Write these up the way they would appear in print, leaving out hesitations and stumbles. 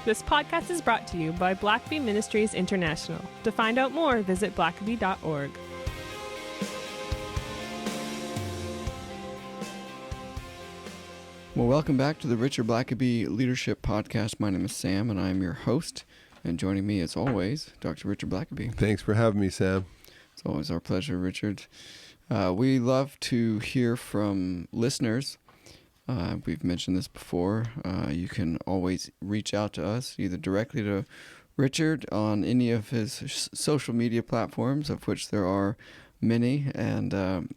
This podcast is brought to you by Blackaby Ministries International. To find out more, visit blackaby.org. Well, welcome back to the Richard Blackaby Leadership Podcast. My name is Sam, and I'm your host. And joining me, as always, Dr. Richard Blackaby. Thanks for having me, Sam. It's always our pleasure, Richard. We love to hear from listeners. We've mentioned this before. You can always reach out to us, either directly to Richard on any of his social media platforms, of which there are many, and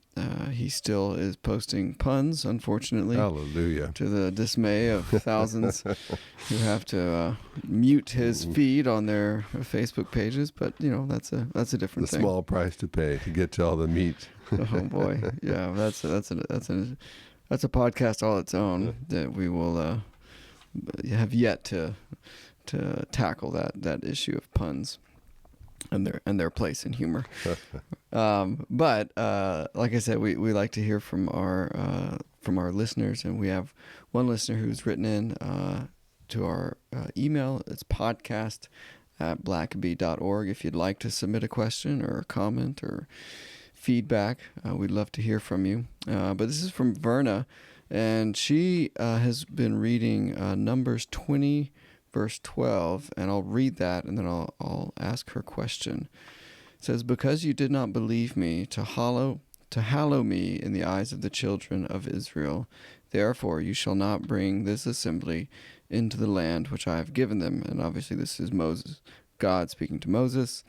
he still is posting puns, unfortunately. Hallelujah. To the dismay of thousands who have to mute his feed on their Facebook pages, but you know that's a different thing. The small price to pay to get to all the meat. Oh boy, yeah, that's a podcast all its own that we will have yet to tackle that issue of puns and their place in humor. But like I said, we like to hear from our listeners, and we have one listener who's written in to our email. It's podcast@blackaby.org. If you'd like to submit a question or a comment or feedback, we'd love to hear from you. But this is from Verna, and she has been reading Numbers 20, verse 12, and I'll read that, and then I'll ask her question. It says, "Because you did not believe me to hallow me in the eyes of the children of Israel, therefore you shall not bring this assembly into the land which I have given them." And obviously this is God speaking to Moses.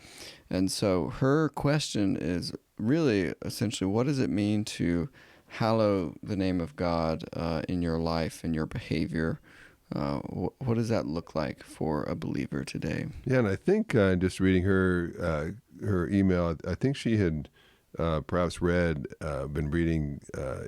And so her question is really essentially, what does it mean to hallow the name of God in your life and your behavior? What does that look like for a believer today? Yeah, and I think just reading her email, I think she had perhaps been reading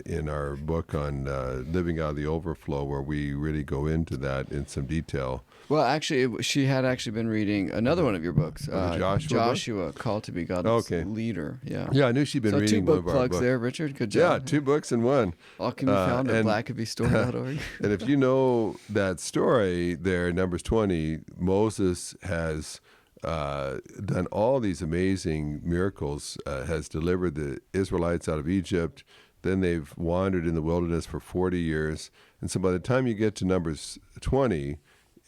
in our book on living out of the overflow, where we really go into that in some detail. Well, actually, she had been reading another one of your books, Joshua, Called to be God's Leader. Yeah, I knew she'd been reading one of our books. 2 book plugs there, Richard. Good job. Yeah, 2 books in one. All can be found at blackabystore.org. And if you know that story there, Numbers 20, Moses has done all these amazing miracles, has delivered the Israelites out of Egypt. Then they've wandered in the wilderness for 40 years. And so by the time you get to Numbers 20,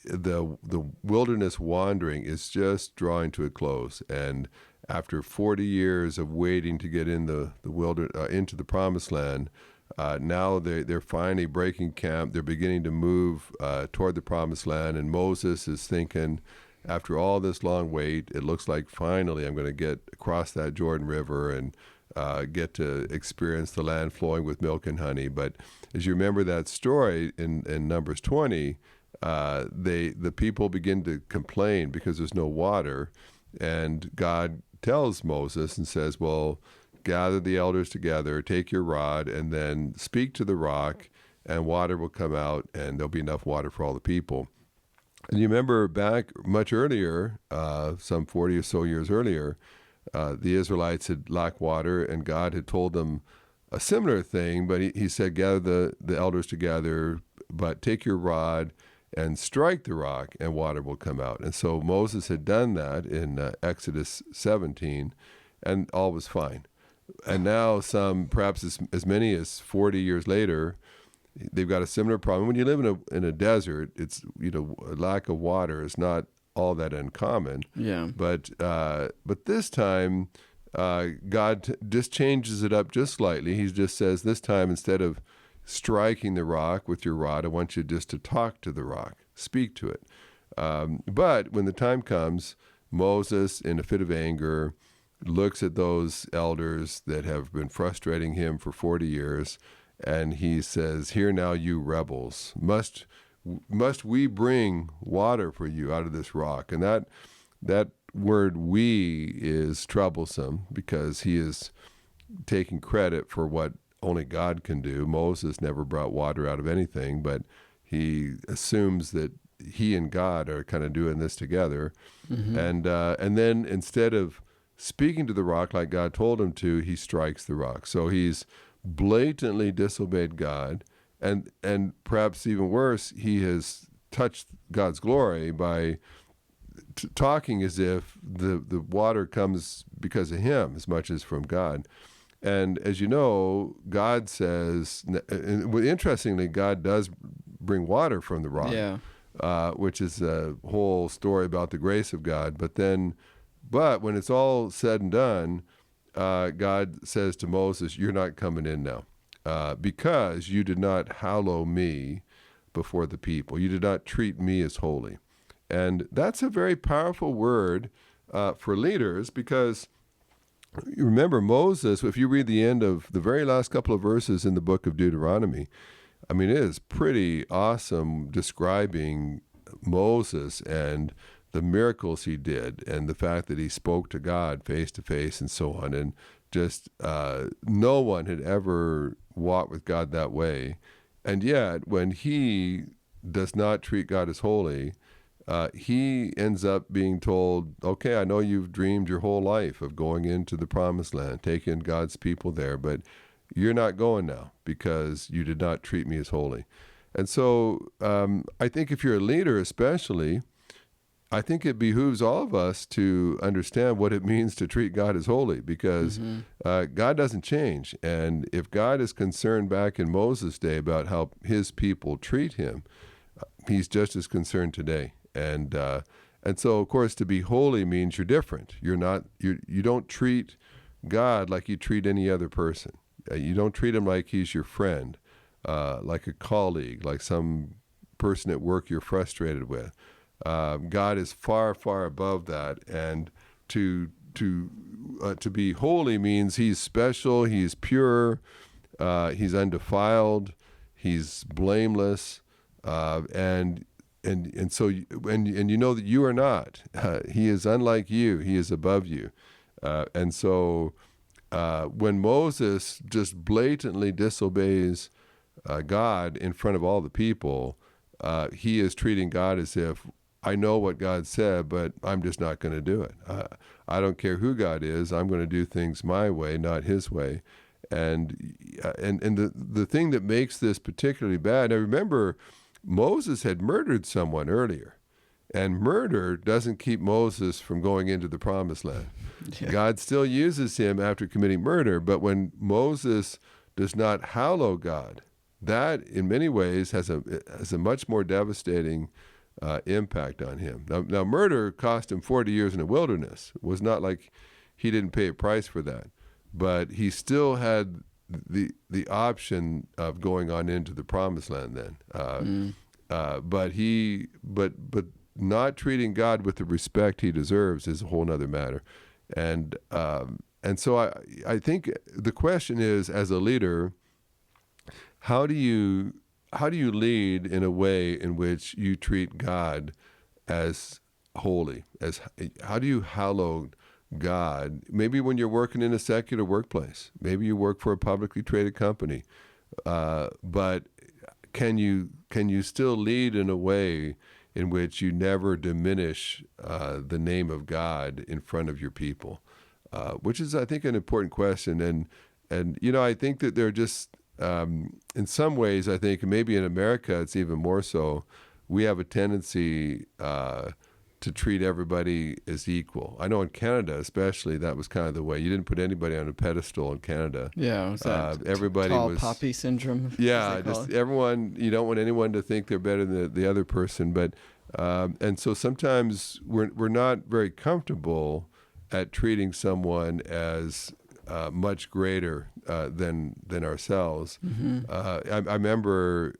the wilderness wandering is just drawing to a close. And after 40 years of waiting to get in the wilderness, into the promised land, now they're finally breaking camp. They're beginning to move toward the promised land. And Moses is thinking, after all this long wait, it looks like finally I'm going to get across that Jordan River and get to experience the land flowing with milk and honey. But as you remember that story in Numbers 20, the people begin to complain because there's no water. And God tells Moses and says, well, gather the elders together, take your rod, and then speak to the rock, and water will come out, and there'll be enough water for all the people. And you remember back much earlier, some 40 or so years earlier, the Israelites had lacked water, and God had told them a similar thing, but he said, gather the elders together, but take your rod and strike the rock, and water will come out. And so Moses had done that in Exodus 17, and all was fine. And now perhaps as many as 40 years later, they've got a similar problem. When you live in a desert, it's a lack of water is not all that uncommon. Yeah. But this time, God just changes it up just slightly. He just says, this time, instead of striking the rock with your rod, I want you just to talk to the rock, speak to it. But when the time comes, Moses, in a fit of anger, looks at those elders that have been frustrating him for 40 years, and he says, "Hear now, you rebels, must we bring water for you out of this rock?" And that word "we" is troublesome, because he is taking credit for what only God can do. Moses never brought water out of anything, but he assumes that he and God are kind of doing this together. Mm-hmm. And then instead of speaking to the rock like God told him to, he strikes the rock. So he's blatantly disobeyed God, and perhaps even worse, he has touch God's glory by talking as if the water comes because of him as much as from God. And as you know, God says, and interestingly, God does bring water from the rock, Yeah. Which is a whole story about the grace of God. But when it's all said and done, God says to Moses, you're not coming in now because you did not hallow me before the people. You did not treat me as holy. And that's a very powerful word for leaders, because you remember Moses, if you read the end of the very last couple of verses in the book of Deuteronomy, I mean, it is pretty awesome describing Moses and the miracles he did and the fact that he spoke to God face to face and so on. And just no one had ever walked with God that way. And yet, when he does not treat God as holy, he ends up being told, okay, I know you've dreamed your whole life of going into the promised land, taking God's people there, but you're not going now because you did not treat me as holy. And so I think if you're a leader especially, I think it behooves all of us to understand what it means to treat God as holy, because God doesn't change. And if God is concerned back in Moses' day about how his people treat him, he's just as concerned today. And so, of course, to be holy means you're different. You don't treat God like you treat any other person. You don't treat him like he's your friend, like a colleague, like some person at work you're frustrated with. God is far, far above that, and to be holy means he's special, he's pure, he's undefiled, he's blameless, and so you know that you are not. He is unlike you. He is above you, and so when Moses just blatantly disobeys God in front of all the people, he is treating God as if, I know what God said, but I'm just not going to do it. I don't care who God is. I'm going to do things my way, not his way. And the thing that makes this particularly bad, I remember Moses had murdered someone earlier, and murder doesn't keep Moses from going into the promised land. Yeah. God still uses him after committing murder, but when Moses does not hallow God, that in many ways has a much more devastating impact on him. Now, murder cost him 40 years in the wilderness. It was not like he didn't pay a price for that, but he still had the option of going on into the promised land then. But not treating God with the respect he deserves is a whole other matter. And so I think the question is, as a leader, how do you lead in a way in which you treat God as holy? How do you hallow God? Maybe when you're working in a secular workplace, maybe you work for a publicly traded company, but can you still lead in a way in which you never diminish the name of God in front of your people? Which is, I think, an important question. And I think that they're just in some ways, I think maybe in America it's even more so. We have a tendency to treat everybody as equal. I know in Canada, especially, that was kind of the way. You didn't put anybody on a pedestal in Canada. Yeah, was that everybody tall was poppy syndrome? Yeah, just everyone. You don't want anyone to think they're better than the other person. But and so sometimes we're not very comfortable at treating someone as much greater than ourselves. Mm-hmm. I remember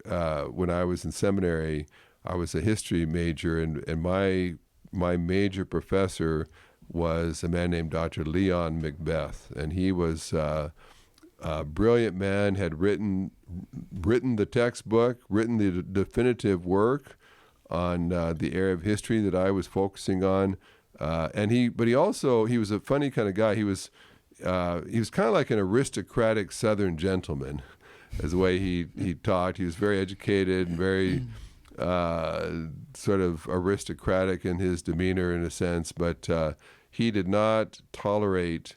when I was in seminary, I was a history major, and my major professor was a man named Dr. Leon Macbeth, and he was a brilliant man, had written the textbook, written the definitive work on the area of history that I was focusing on, but he was a funny kind of guy. He was kind of like an aristocratic Southern gentleman, as the way he talked. He was very educated and very sort of aristocratic in his demeanor, in a sense, but he did not tolerate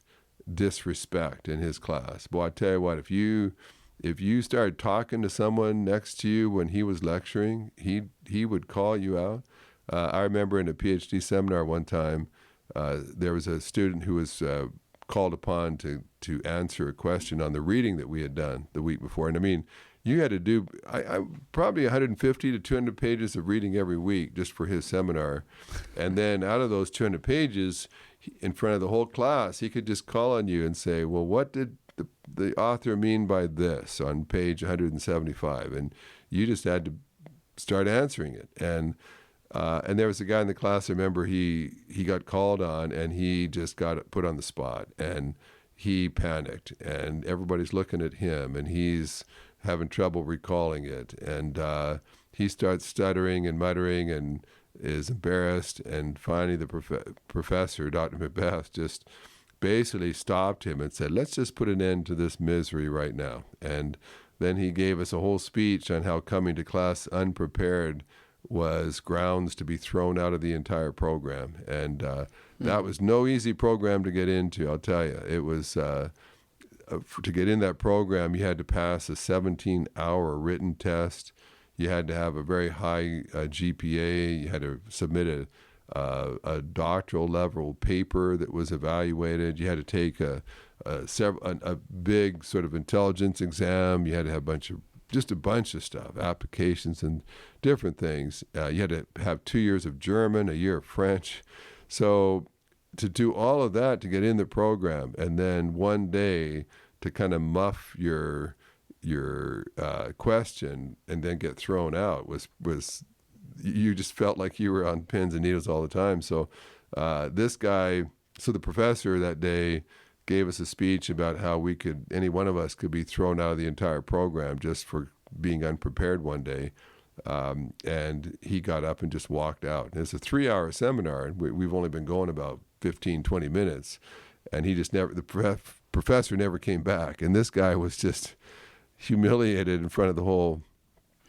disrespect in his class. Boy, I tell you what, if you if you started talking to someone next to you when he was lecturing, he would call you out. I remember in a PhD seminar one time, there was a student who was called upon to answer a question on the reading that we had done the week before. And I mean, you had to do probably 150 to 200 pages of reading every week just for his seminar. And then out of those 200 pages, in front of the whole class, he could just call on you and say, well, what did the author mean by this on page 175? And you just had to start answering it. And there was a guy in the class, I remember he got called on and he just got put on the spot and he panicked and everybody's looking at him and he's having trouble recalling it. And he starts stuttering and muttering and is embarrassed. And finally the professor, Dr. Macbeth, just basically stopped him and said, let's just put an end to this misery right now. And then he gave us a whole speech on how coming to class unprepared was grounds to be thrown out of the entire program. And that was no easy program to get into, I'll tell you. It was, to get in that program, you had to pass a 17-hour written test. You had to have a very high GPA. You had to submit a doctoral level paper that was evaluated. You had to take a big sort of intelligence exam. You had to have a bunch of stuff, applications and different things. You had to have 2 years of German, a year of French. So to do all of that to get in the program, and then one day to kind of muff your question and then get thrown out was you just felt like you were on pins and needles all the time. So the professor that day gave us a speech about how any one of us could be thrown out of the entire program just for being unprepared one day. And he got up and just walked out. And it's a 3-hour seminar, and we've only been going about 15, 20 minutes. And the professor never came back. And this guy was just humiliated in front of the whole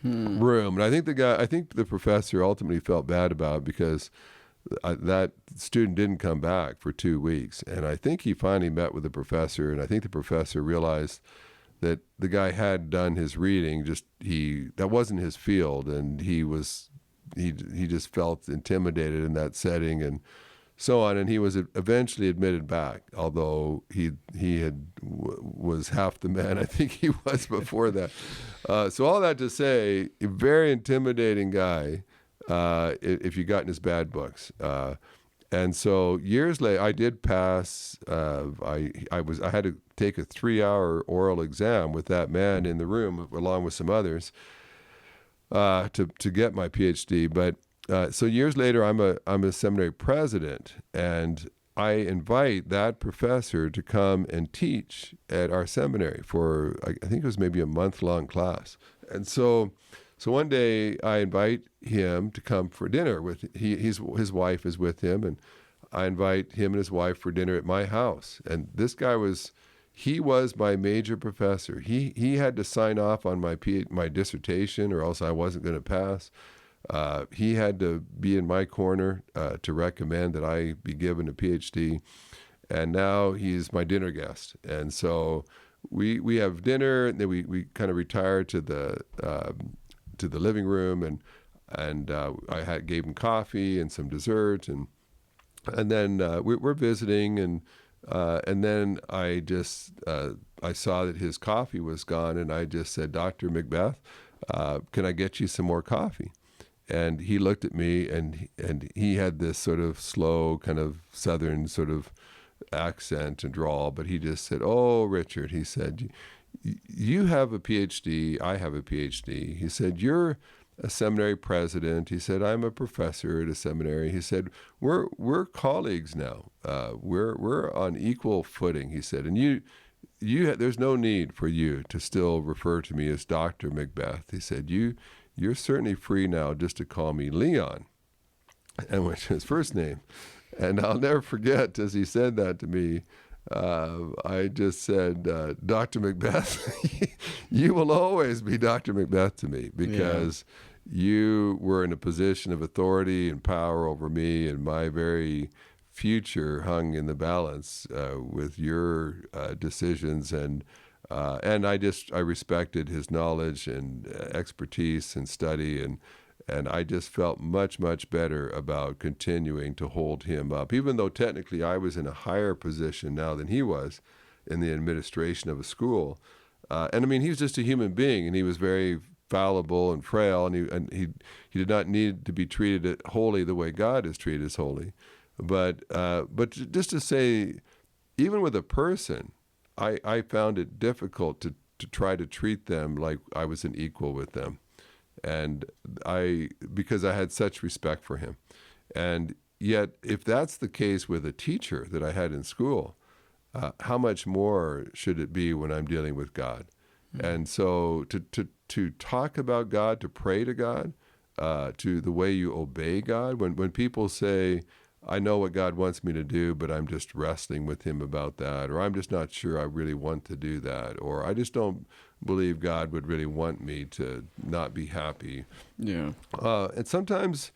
room. And I think the professor ultimately felt bad about it because that student didn't come back for 2 weeks. And I think he finally met with the professor, and I think the professor realized that the guy had done his reading, that wasn't his field, and he just felt intimidated in that setting and so on. And he was eventually admitted back, although he was half the man I think he was before that. So all that to say, a very intimidating guy, if you got in his bad books. And so years later, I did pass. I had to take a 3-hour oral exam with that man in the room, along with some others, to get my PhD. But so years later, I'm a seminary president, and I invite that professor to come and teach at our seminary for I think it was maybe a month-long class. And so one day I invite him to come for dinner with his wife is with him, and I invite him and his wife for dinner at my house. And this guy was my major professor. He had to sign off on my dissertation, or else I wasn't going to pass. He had to be in my corner to recommend that I be given a PhD. And now he's my dinner guest. And so we have dinner, and then we kind of retire to the living room, and I gave him coffee and some dessert, and then we're visiting, and then I saw that his coffee was gone, and I just said, Dr. Macbeth, can I get you some more coffee? And he looked at me, and he had this sort of slow kind of Southern sort of accent and drawl, but he just said, oh, Richard, he said, you have a PhD, I have a PhD. He said, you're a seminary president. He said, I'm a professor at a seminary. He said, we're colleagues now. We're on equal footing, he said. And there's no need for you to still refer to me as Dr. Macbeth. He said, you're certainly free now just to call me Leon, and which is his first name. And I'll never forget, as he said that to me, I just said, Dr. Macbeth, you will always be Dr. Macbeth to me, because you were in a position of authority and power over me, and my very future hung in the balance with your decisions. And And I respected his knowledge and expertise and study, and I just felt much, much better about continuing to hold him up, even though technically I was in a higher position now than he was in the administration of a school. And I mean, he was just a human being, and he was very fallible and frail, and he did not need to be treated holy the way God is treated as holy. But just to say, even with a person, I found it difficult to try to treat them like I was an equal with them, and because I had such respect for him. And yet, if that's the case with a teacher that I had in school, how much more should it be when I'm dealing with God? Mm-hmm. And so to talk about God, to pray to God, to the way you obey God, when people say, I know what God wants me to do, but I'm just wrestling with him about that, or I'm just not sure I really want to do that, or I just don't believe God would really want me to not be happy. Yeah. And sometimes,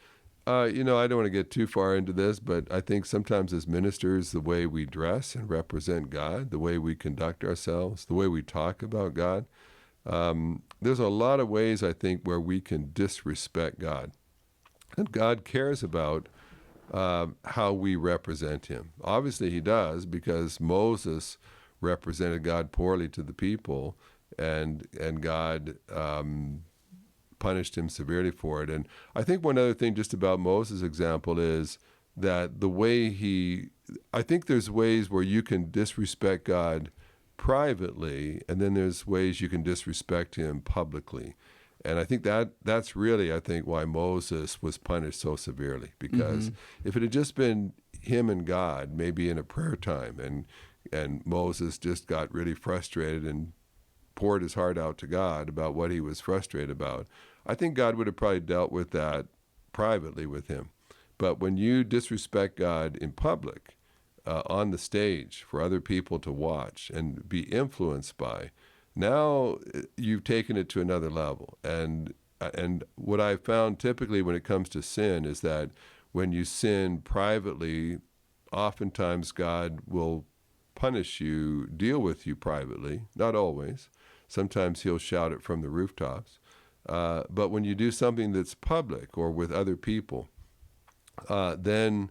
I don't want to get too far into this, but I think sometimes as ministers, the way we dress and represent God, the way we conduct ourselves, the way we talk about God, there's a lot of ways, I think, where we can disrespect God. And God cares about how we represent him. Obviously he does, because Moses represented God poorly to the people, and God punished him severely for it. And I think one other thing just about Moses' example is that I think there's ways where you can disrespect God privately, and then there's ways you can disrespect him publicly. And I think that's really, why Moses was punished so severely. Because if it had just been him and God, maybe in a prayer time, and Moses just got really frustrated and poured his heart out to God about what he was frustrated about, I think God would have probably dealt with that privately with him. But when you disrespect God in public, on the stage for other people to watch and be influenced by, now you've taken it to another level. And what I've found typically when it comes to sin is that when you sin privately, oftentimes God will punish you, deal with you privately. Not always. Sometimes he'll shout it from the rooftops. But when you do something that's public or with other people, then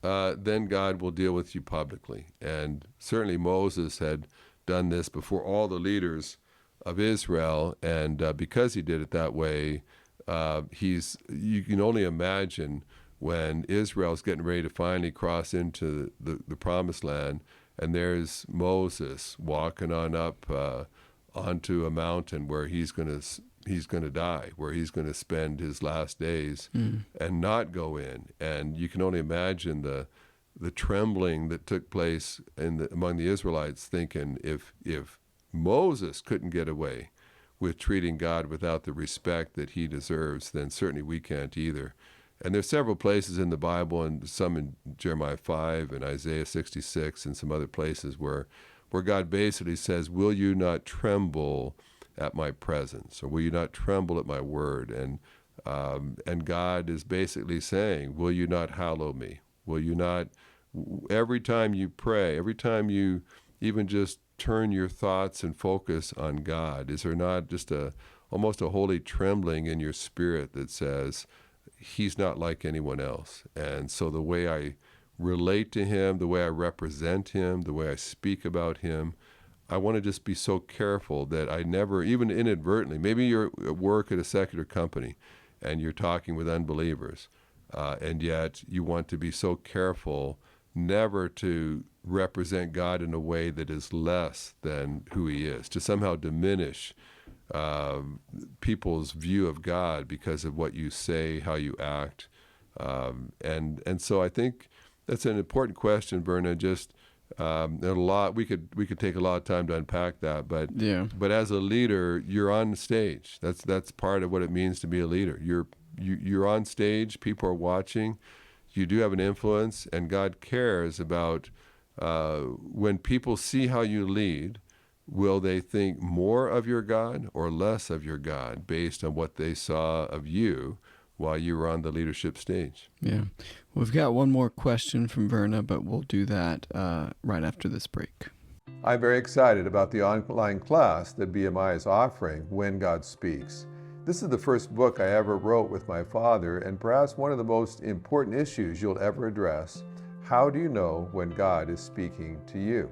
God will deal with you publicly. And certainly Moses had done this before all the leaders of Israel, and because he did it that way, you can only imagine when Israel's getting ready to finally cross into the promised land, and there's Moses walking on up onto a mountain where he's going to die, where he's going to spend his last days and not go in. And you can only imagine the trembling that took place among the Israelites, thinking if Moses couldn't get away with treating God without the respect that he deserves, then certainly we can't either. And there's several places in the Bible, and some in Jeremiah 5 and Isaiah 66 and some other places where God basically says, will you not tremble at my presence, or will you not tremble at my word? And God is basically saying, will you not hallow me? Will you not, every time you pray, every time you even just turn your thoughts and focus on God, is there not just almost a holy trembling in your spirit that says, he's not like anyone else? And so the way I relate to him, the way I represent him, the way I speak about him, I want to just be so careful that I never, even inadvertently, maybe you're at work at a secular company and you're talking with unbelievers, and yet you want to be so careful never to represent God in a way that is less than who he is, to somehow diminish people's view of God because of what you say, how you act. And so I think that's an important question, Verna. Just a lot we could take a lot of time to unpack that, but Yeah. But as a leader, you're on stage. That's part of what it means to be a leader. You're on stage. People are watching. You do have an influence, and God cares about when people see how you lead. Will they think more of your God or less of your God based on what they saw of you while you were on the leadership stage? Yeah. We've got one more question from Verna, but we'll do that right after this break. I'm very excited about the online class that BMI is offering, When God Speaks. This is the first book I ever wrote with my father, and perhaps one of the most important issues you'll ever address. How do you know when God is speaking to you?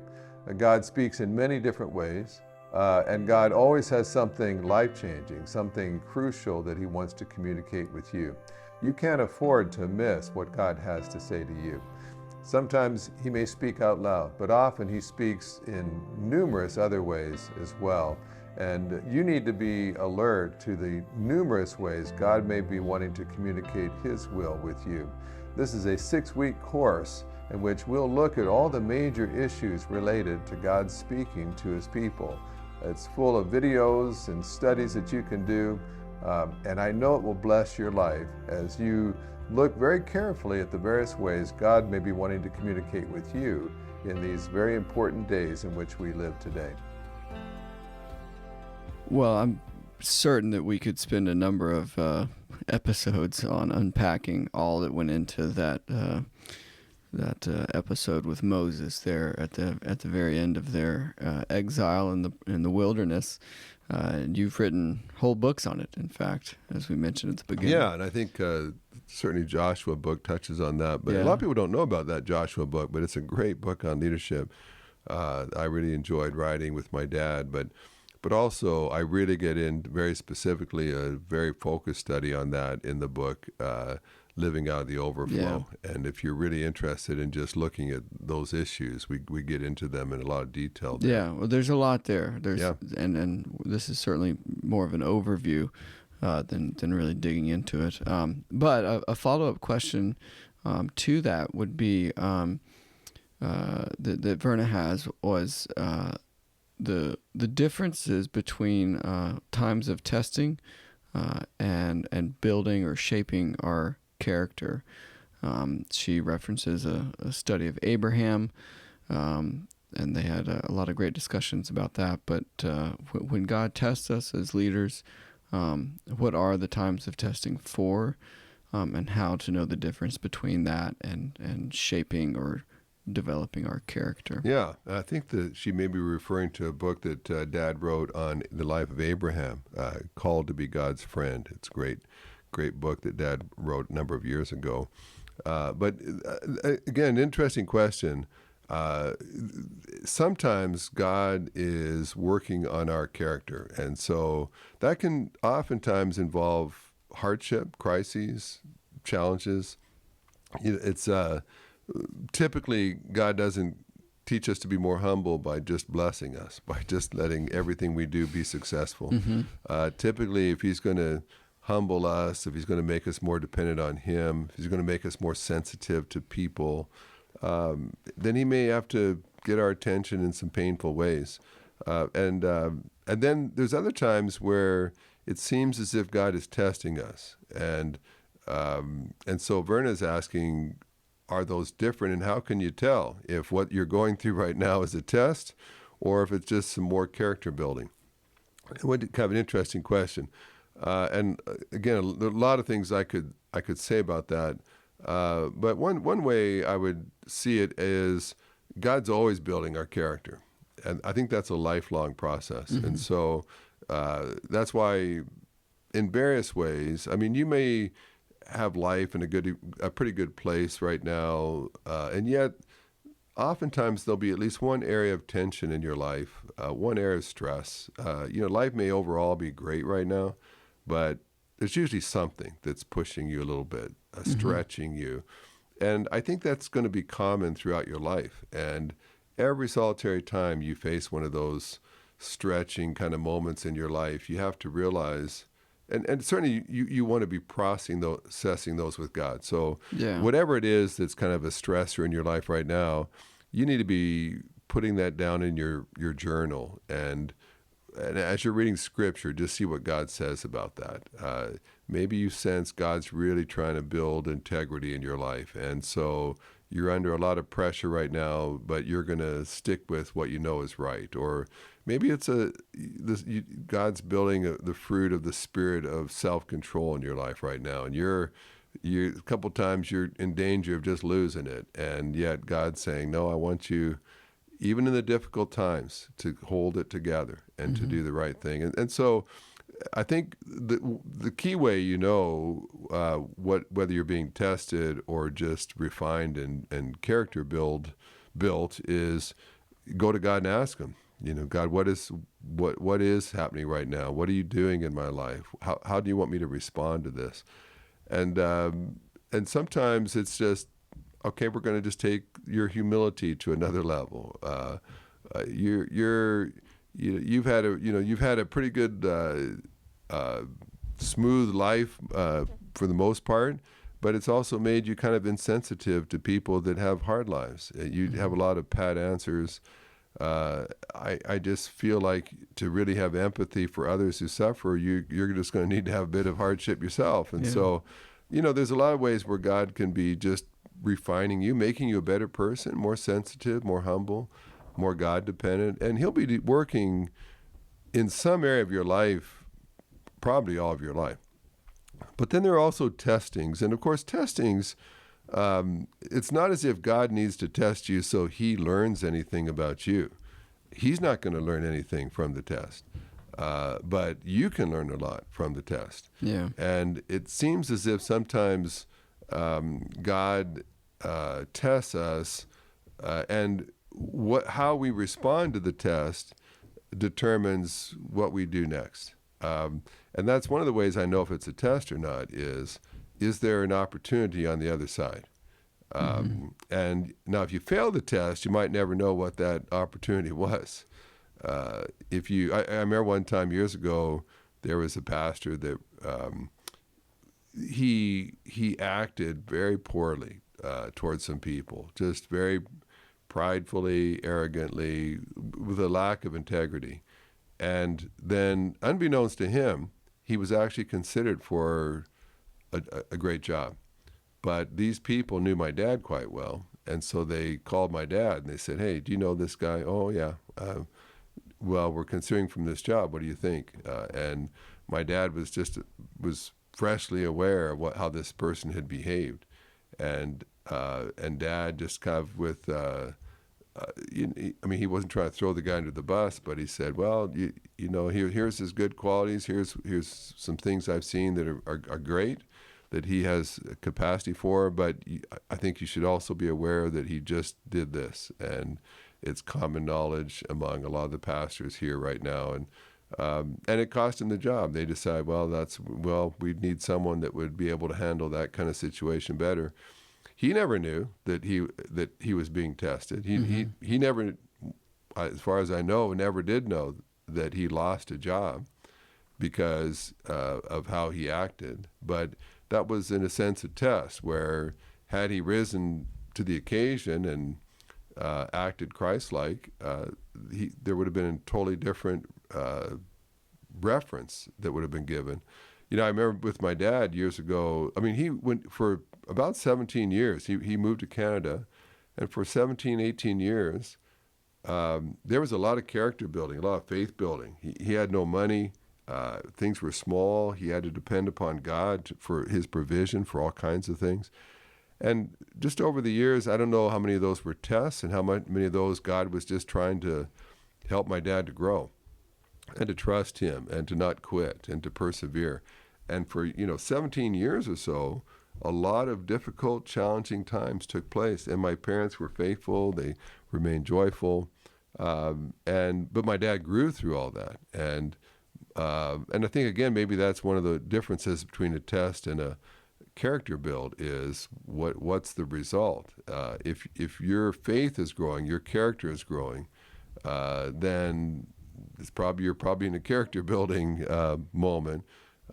God speaks in many different ways, and God always has something life-changing, something crucial that He wants to communicate with you. You can't afford to miss what God has to say to you. Sometimes He may speak out loud, but often He speaks in numerous other ways as well. And you need to be alert to the numerous ways God may be wanting to communicate His will with you. This is a 6-week course in which we'll look at all the major issues related to God speaking to His people. It's full of videos and studies that you can do, and I know it will bless your life as you look very carefully at the various ways God may be wanting to communicate with you in these very important days in which we live today. Well, I'm certain that we could spend a number of episodes on unpacking all that went into that episode with Moses there at the very end of their exile in the wilderness. And you've written whole books on it, in fact, as we mentioned at the beginning. Yeah, and I think certainly Joshua book touches on that. But a lot of people don't know about that Joshua book, but it's a great book on leadership. I really enjoyed writing with my dad, but also I really get in very specifically a very focused study on that in the book, Living Out of the Overflow. Yeah. And if you're really interested in just looking at those issues, we get into them in a lot of detail there. Yeah, well, there's a lot there. And this is certainly more of an overview than really digging into it. But a follow-up question to that would be that Verna has was the differences between times of testing and building or shaping our character. She references a study of Abraham, and they had a lot of great discussions about that. But when God tests us as leaders, what are the times of testing for, and how to know the difference between that and shaping or developing our character? Yeah, I think that she may be referring to a book that Dad wrote on the life of Abraham, Called to be God's Friend. It's a great book that Dad wrote a number of years ago. But again, interesting question. Sometimes God is working on our character, and so that can oftentimes involve hardship, crises, challenges. It's typically, God doesn't teach us to be more humble by just blessing us, by just letting everything we do be successful. Mm-hmm. Typically, if He's going to humble us, if He's going to make us more dependent on Him, if He's going to make us more sensitive to people, then He may have to get our attention in some painful ways. And then there's other times where it seems as if God is testing us. And so Verna's asking, are those different, and how can you tell if what you're going through right now is a test or if it's just some more character building? Kind of an interesting question. And again, a lot of things I could say about that. But one way I would see it is God's always building our character. And I think that's a lifelong process. Mm-hmm. And so that's why in various ways, I mean, you may have life in a pretty good place right now, and yet oftentimes there'll be at least one area of tension in your life, one area of stress. Life may overall be great right now, but there's usually something that's pushing you a little bit, stretching you. And I think that's going to be common throughout your life. And every solitary time you face one of those stretching kind of moments in your life, you have to realize, and certainly you want to be processing those with God. So whatever it is that's kind of a stressor in your life right now, you need to be putting that down in your journal. And as you're reading Scripture, just see what God says about that. Maybe you sense God's really trying to build integrity in your life. And so you're under a lot of pressure right now, but you're going to stick with what you know is right. Or maybe it's God's building the fruit of the spirit of self-control in your life right now. And a couple times you're in danger of just losing it. And yet God's saying, no, I want you, even in the difficult times, to hold it together and to do the right thing. And so I think the key way whether you're being tested or just refined and character built is go to God and ask Him. God, what is happening right now? What are you doing in my life? How do you want me to respond to this? And sometimes it's just, okay, we're going to just take your humility to another level. You've had a pretty good smooth life for the most part, but it's also made you kind of insensitive to people that have hard lives. You have a lot of pat answers. I just feel like to really have empathy for others who suffer, you're just going to need to have a bit of hardship yourself. And so, there's a lot of ways where God can be just refining you, making you a better person, more sensitive, more humble, more God-dependent. And He'll be working in some area of your life, probably all of your life. But then there are also testings. And of course, testings, it's not as if God needs to test you so He learns anything about you. He's not going to learn anything from the test. But you can learn a lot from the test. Yeah. And it seems as if sometimes God tests us, and how we respond to the test determines what we do next. And that's one of the ways I know if it's a test or not is there an opportunity on the other side? And now if you fail the test, you might never know what that opportunity was. I remember one time years ago, there was a pastor that he acted very poorly towards some people, just very pridefully, arrogantly, with a lack of integrity. And then, unbeknownst to him, he was actually considered for a great job. But these people knew my dad quite well, and so they called my dad and they said, "Hey, do you know this guy?" "Oh, yeah. Well, we're considering from this job. What do you think?" And my dad was freshly aware of how this person had behaved, and Dad just kind of with. He wasn't trying to throw the guy under the bus, but he said, "Well, here's his good qualities. Here's some things I've seen that are great, that he has capacity for. But I think you should also be aware that he just did this, and it's common knowledge among a lot of the pastors here right now, and it cost him the job. They decided, we need someone that would be able to handle that kind of situation better." He never knew that he was being tested. He never, as far as I know, never did know that he lost a job because of how he acted. But that was, in a sense, a test where had he risen to the occasion and acted Christ-like, there would have been a totally different reference that would have been given. I remember with my dad years ago, he went for about 17 years. He moved to Canada, and for 17, 18 years, there was a lot of character building, a lot of faith building. He had no money. Things were small. He had to depend upon God for His provision for all kinds of things. And just over the years, I don't know how many of those were tests and how many of those God was just trying to help my dad to grow and to trust Him and to not quit and to persevere. And for 17 years or so, a lot of difficult, challenging times took place, and my parents were faithful. They remained joyful, but my dad grew through all that. And I think again, maybe that's one of the differences between a test and a character build is what's the result. If your faith is growing, your character is growing, then you're probably in a character building moment.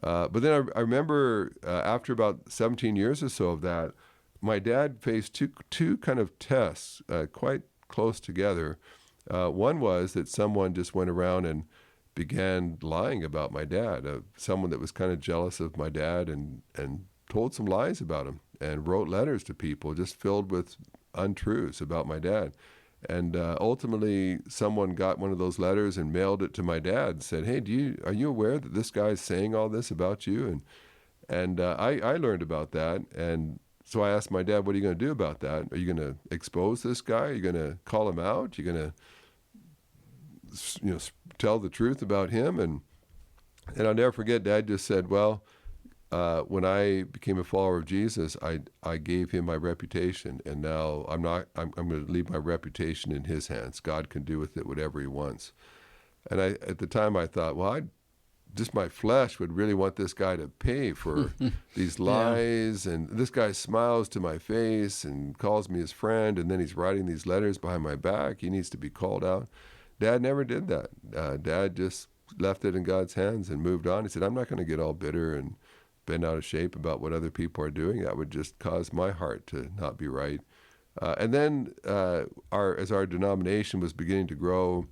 But then I remember after about 17 years or so of that, my dad faced two kind of tests quite close together. One was that someone just went around and began lying about my dad, someone that was kind of jealous of my dad and told some lies about him and wrote letters to people just filled with untruths about my dad. And ultimately, someone got one of those letters and mailed it to my dad and said, "Hey, are you aware that this guy's saying all this about you?" And I learned about that and so I asked my dad, what are you going to do about that? Are you going to expose this guy? Are you going to call him out? Are you going to tell the truth about him? And I'll never forget, Dad just said, well, when I became a follower of Jesus, I gave him my reputation, and now I'm going to leave my reputation in his hands. God can do with it whatever he wants. And at the time I thought, well, just my flesh would really want this guy to pay for these lies. And this guy smiles to my face and calls me his friend, and then he's writing these letters behind my back. He needs to be called out. Dad never did that. Dad just left it in God's hands and moved on. He said, I'm not going to get all bitter and bent out of shape about what other people are doing. That would just cause my heart to not be right. And then as our denomination was beginning to grow,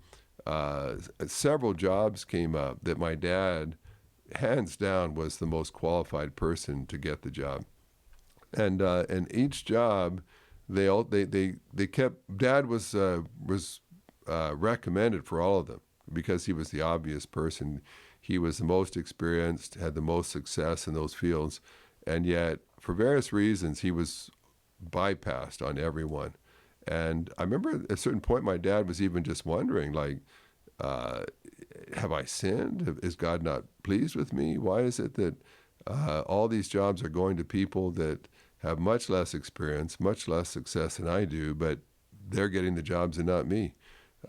several jobs came up that my dad, hands down, was the most qualified person to get the job. And each job, they kept. Dad was recommended for all of them because he was the obvious person. He was the most experienced, had the most success in those fields, and yet, for various reasons, he was bypassed on everyone. And I remember at a certain point, my dad was even just wondering, like, have I sinned? Is God not pleased with me? Why is it that all these jobs are going to people that have much less experience, much less success than I do, but they're getting the jobs and not me?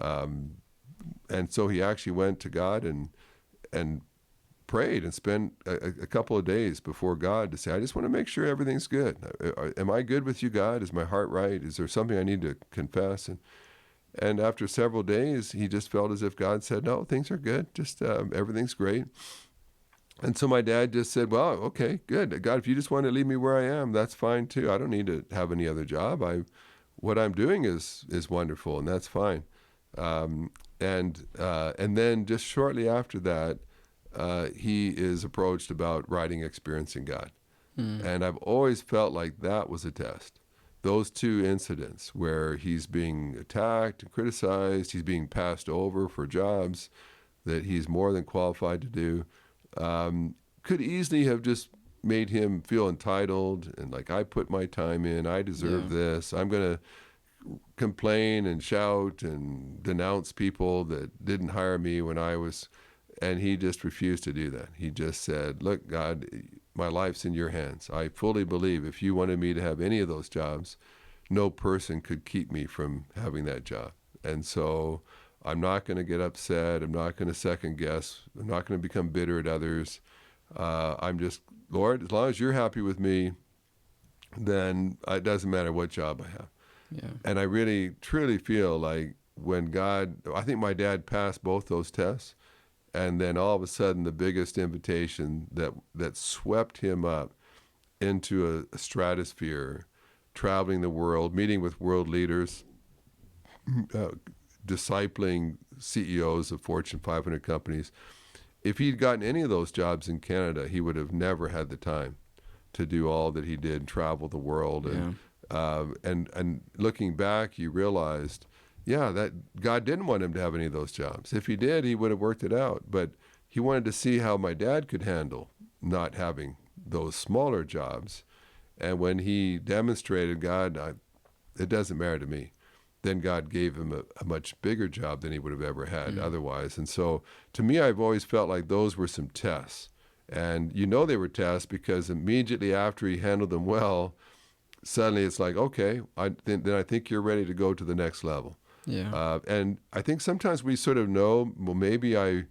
And so he actually went to God and prayed and spent a couple of days before God to say, I just want to make sure everything's good. Am I good with you, God? Is my heart right? Is there something I need to confess? And after several days, he just felt as if God said, no, things are good. Just everything's great. And so my dad just said, well, okay, good. God, if you just want to leave me where I am, that's fine too. I don't need to have any other job. What I'm doing is wonderful, and that's fine. And then just shortly after that, he is approached about writing Experiencing God. And I've always felt like that was a test. Those two incidents where he's being attacked and criticized, he's being passed over for jobs that he's more than qualified to do, could easily have just made him feel entitled and like, I put my time in, I deserve this, I'm going to complain and shout and denounce people that didn't hire me when I was, and he just refused to do that. He just said, look, God, my life's in your hands. I fully believe if you wanted me to have any of those jobs, no person could keep me from having that job. And so I'm not going to get upset. I'm not going to second guess. I'm not going to become bitter at others. I'm just, Lord, as long as you're happy with me, then it doesn't matter what job I have. Yeah. And I really, truly feel like when God, I think my dad passed both those tests, and then all of a sudden the biggest invitation that swept him up into a stratosphere, traveling the world, meeting with world leaders, discipling CEOs of Fortune 500 companies. If he'd gotten any of those jobs in Canada, he would have never had the time to do all that he did, travel the world. And looking back, you realized, that God didn't want him to have any of those jobs. If he did, he would have worked it out. But he wanted to see how my dad could handle not having those smaller jobs. And when he demonstrated, God, it doesn't matter to me, then God gave him a much bigger job than he would have ever had otherwise. And so to me, I've always felt like those were some tests. And they were tests because immediately after he handled them well, suddenly it's like, okay, then I think you're ready to go to the next level. Yeah. And I think sometimes we sort of know, well, maybe I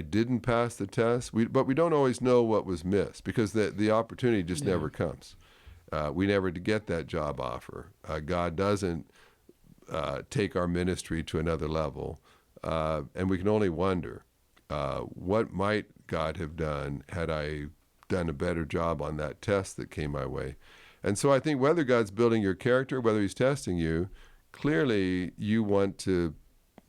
didn't pass the test, but we don't always know what was missed because the opportunity just never comes. We never get that job offer. God doesn't take our ministry to another level. And we can only wonder, what might God have done had I done a better job on that test that came my way? And so I think whether God's building your character, whether he's testing you, clearly you want to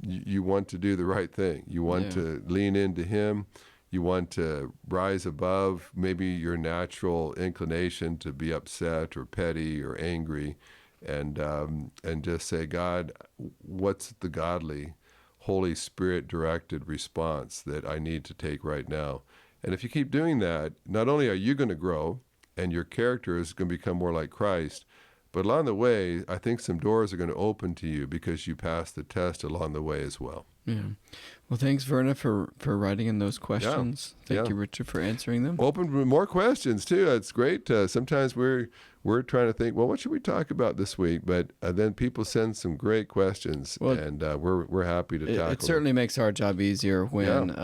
do the right thing. You want to lean into him. You want to rise above maybe your natural inclination to be upset or petty or angry, and just say, God, what's the godly, Holy Spirit directed response that I need to take right now? And if you keep doing that, not only are you going to grow and your character is going to become more like Christ. But along the way, I think some doors are going to open to you because you passed the test along the way as well. Yeah. Well, thanks, Verna, for writing in those questions. Thank you, Richard, for answering them. Open with more questions, too. It's great. Sometimes we're trying to think, well, what should we talk about this week? But then people send some great questions, and we're happy to tackle it certainly makes our job easier when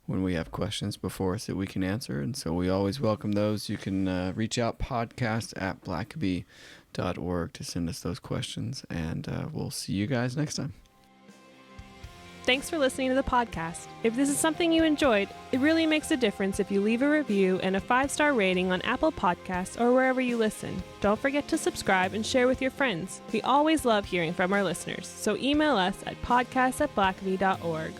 we have questions before us that we can answer. And so we always welcome those. You can reach out, podcast@blackbee.org, to send us those questions. And we'll see you guys next time. Thanks for listening to the podcast. If this is something you enjoyed, it really makes a difference if you leave a review and a 5-star rating on Apple Podcasts or wherever you listen. Don't forget to subscribe and share with your friends. We always love hearing from our listeners, so email us at podcast@blackbee.org.